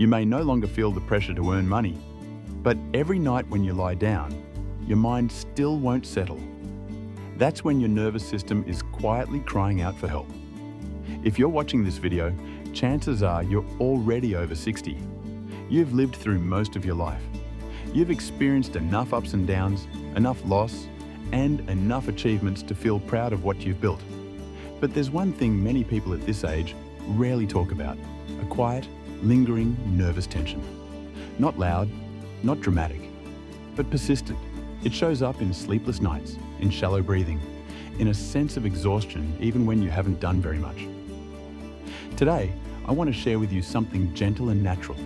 You may no longer feel the pressure to earn money, but every night when you lie down, your mind still won't settle. That's when your nervous system is quietly crying out for help. If you're watching this video, chances are you're already over 60. You've lived through most of your life. You've experienced enough ups and downs, enough loss, and enough achievements to feel proud of what you've built. But there's one thing many people at this age rarely talk about: a quiet, lingering nervous tension. Not loud, not dramatic, but persistent. It shows up in sleepless nights, in shallow breathing, in a sense of exhaustion even when you haven't done very much. Today, I want to share with you something gentle and natural: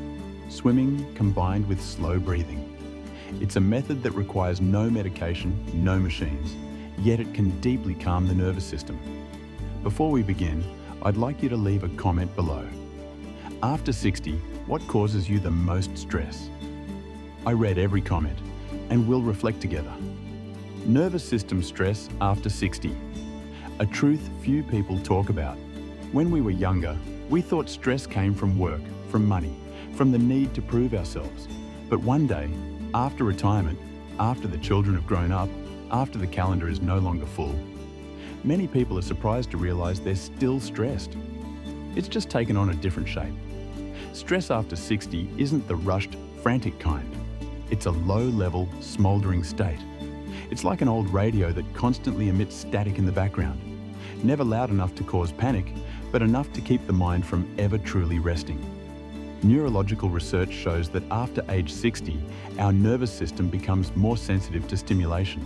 swimming combined with slow breathing. It's a method that requires no medication, no machines, yet it can deeply calm the nervous system. Before we begin, I'd like you to leave a comment below. After 60, what causes you the most stress? I read every comment, and we'll reflect together. Nervous system stress after 60. A truth few people talk about. When we were younger, we thought stress came from work, from money, from the need to prove ourselves. But one day, after retirement, after the children have grown up, after the calendar is no longer full, many people are surprised to realize they're still stressed. It's just taken on a different shape. Stress after 60 isn't the rushed, frantic kind. It's a low-level, smoldering state. It's like an old radio that constantly emits static in the background. Never loud enough to cause panic, but enough to keep the mind from ever truly resting. Neurological research shows that after age 60, our nervous system becomes more sensitive to stimulation.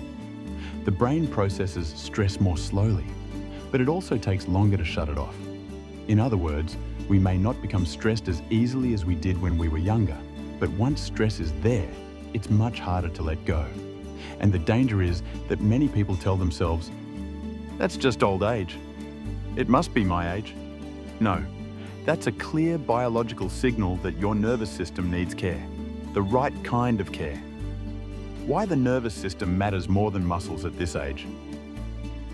The brain processes stress more slowly, but it also takes longer to shut it off. In other words, we may not become stressed as easily as we did when we were younger, but once stress is there, it's much harder to let go. And the danger is that many people tell themselves, "That's just old age. It must be my age." No, that's a clear biological signal that your nervous system needs care, the right kind of care. Why the nervous system matters more than muscles at this age.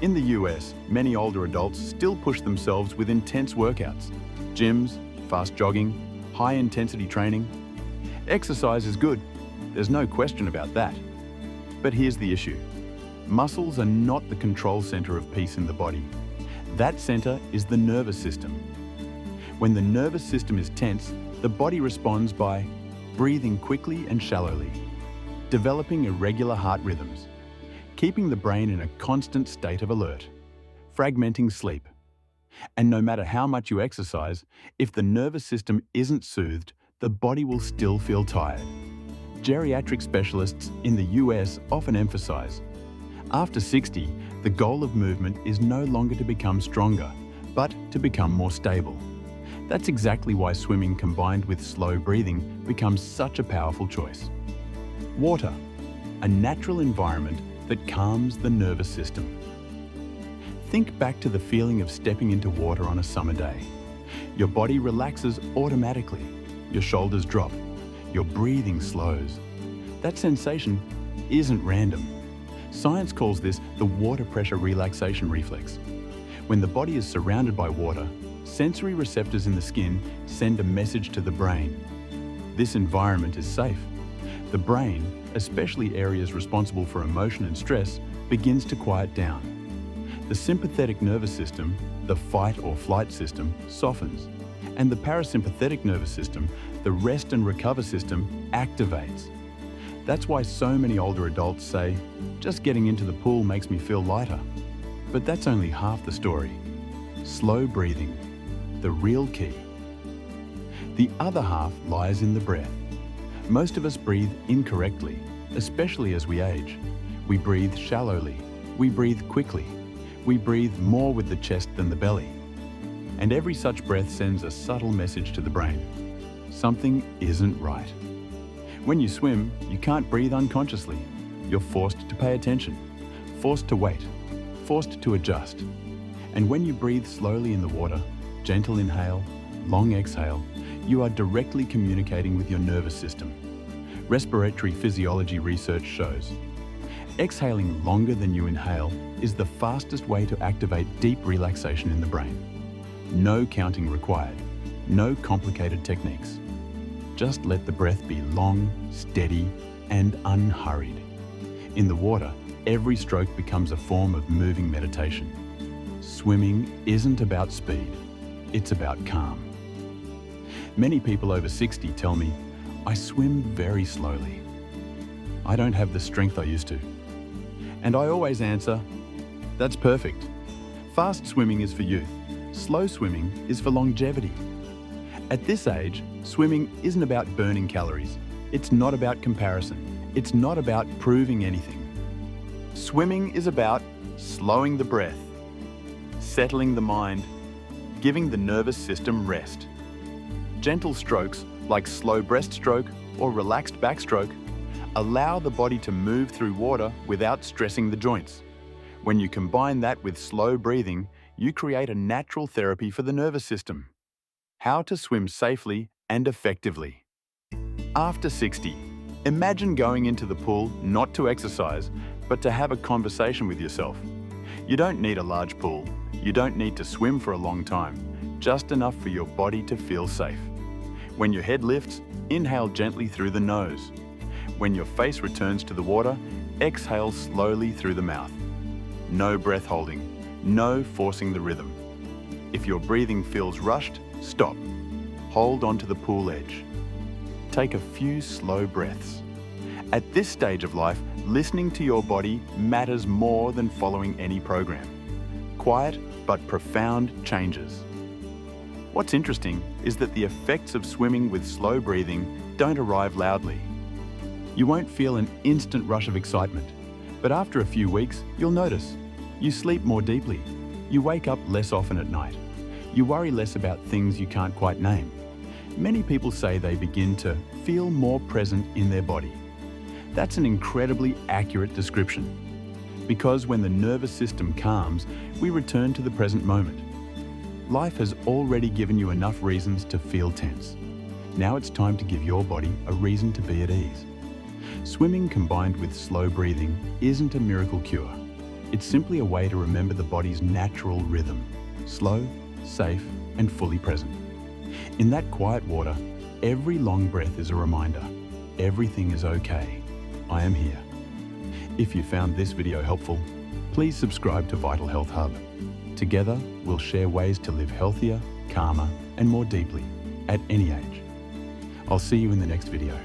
In the US, many older adults still push themselves with intense workouts, gyms, fast jogging, high-intensity training. Exercise is good, there's no question about that. But here's the issue. Muscles are not the control center of peace in the body. That center is the nervous system. When the nervous system is tense, the body responds by breathing quickly and shallowly, developing irregular heart rhythms, keeping the brain in a constant state of alert, fragmenting sleep. And no matter how much you exercise, if the nervous system isn't soothed, the body will still feel tired. Geriatric specialists in the US often emphasize, after 60, the goal of movement is no longer to become stronger, but to become more stable. That's exactly why swimming combined with slow breathing becomes such a powerful choice. Water, a natural environment that calms the nervous system. Think back to the feeling of stepping into water on a summer day. Your body relaxes automatically. Your shoulders drop. Your breathing slows. That sensation isn't random. Science calls this the water pressure relaxation reflex. When the body is surrounded by water, sensory receptors in the skin send a message to the brain. This environment is safe. The brain, especially areas responsible for emotion and stress, begins to quiet down. The sympathetic nervous system, the fight or flight system, softens, and the parasympathetic nervous system, the rest and recover system, activates. That's why so many older adults say, "Just getting into the pool makes me feel lighter." But that's only half the story. Slow breathing, the real key. The other half lies in the breath. Most of us breathe incorrectly, especially as we age. We breathe shallowly. We breathe quickly. We breathe more with the chest than the belly. And every such breath sends a subtle message to the brain. Something isn't right. When you swim, you can't breathe unconsciously. You're forced to pay attention, forced to wait, forced to adjust. And when you breathe slowly in the water, gentle inhale, long exhale, you are directly communicating with your nervous system. Respiratory physiology research shows exhaling longer than you inhale is the fastest way to activate deep relaxation in the brain. No counting required, no complicated techniques. Just let the breath be long, steady, and unhurried. In the water, every stroke becomes a form of moving meditation. Swimming isn't about speed, it's about calm. Many people over 60 tell me, I swim very slowly. I don't have the strength I used to. And I always answer, that's perfect. Fast swimming is for youth. Slow swimming is for longevity. At this age, swimming isn't about burning calories. It's not about comparison. It's not about proving anything. Swimming is about slowing the breath, settling the mind, giving the nervous system rest. Gentle strokes, like slow breaststroke or relaxed backstroke, allow the body to move through water without stressing the joints. When you combine that with slow breathing, you create a natural therapy for the nervous system. How to swim safely and effectively. After 60, imagine going into the pool not to exercise, but to have a conversation with yourself. You don't need a large pool. You don't need to swim for a long time, just enough for your body to feel safe. When your head lifts, inhale gently through the nose. When your face returns to the water, exhale slowly through the mouth. No breath holding, no forcing the rhythm. If your breathing feels rushed, stop. Hold onto the pool edge. Take a few slow breaths. At this stage of life, listening to your body matters more than following any program. Quiet but profound changes. What's interesting is that the effects of swimming with slow breathing don't arrive loudly. You won't feel an instant rush of excitement, but after a few weeks, you'll notice. You sleep more deeply. You wake up less often at night. You worry less about things you can't quite name. Many people say they begin to feel more present in their body. That's an incredibly accurate description. Because when the nervous system calms, we return to the present moment. Life has already given you enough reasons to feel tense. Now it's time to give your body a reason to be at ease. Swimming combined with slow breathing isn't a miracle cure. It's simply a way to remember the body's natural rhythm. Slow, safe, and fully present. In that quiet water, every long breath is a reminder. Everything is okay. I am here. If you found this video helpful, please subscribe to Vital Health Hub. Together, we'll share ways to live healthier, calmer, and more deeply at any age. I'll see you in the next video.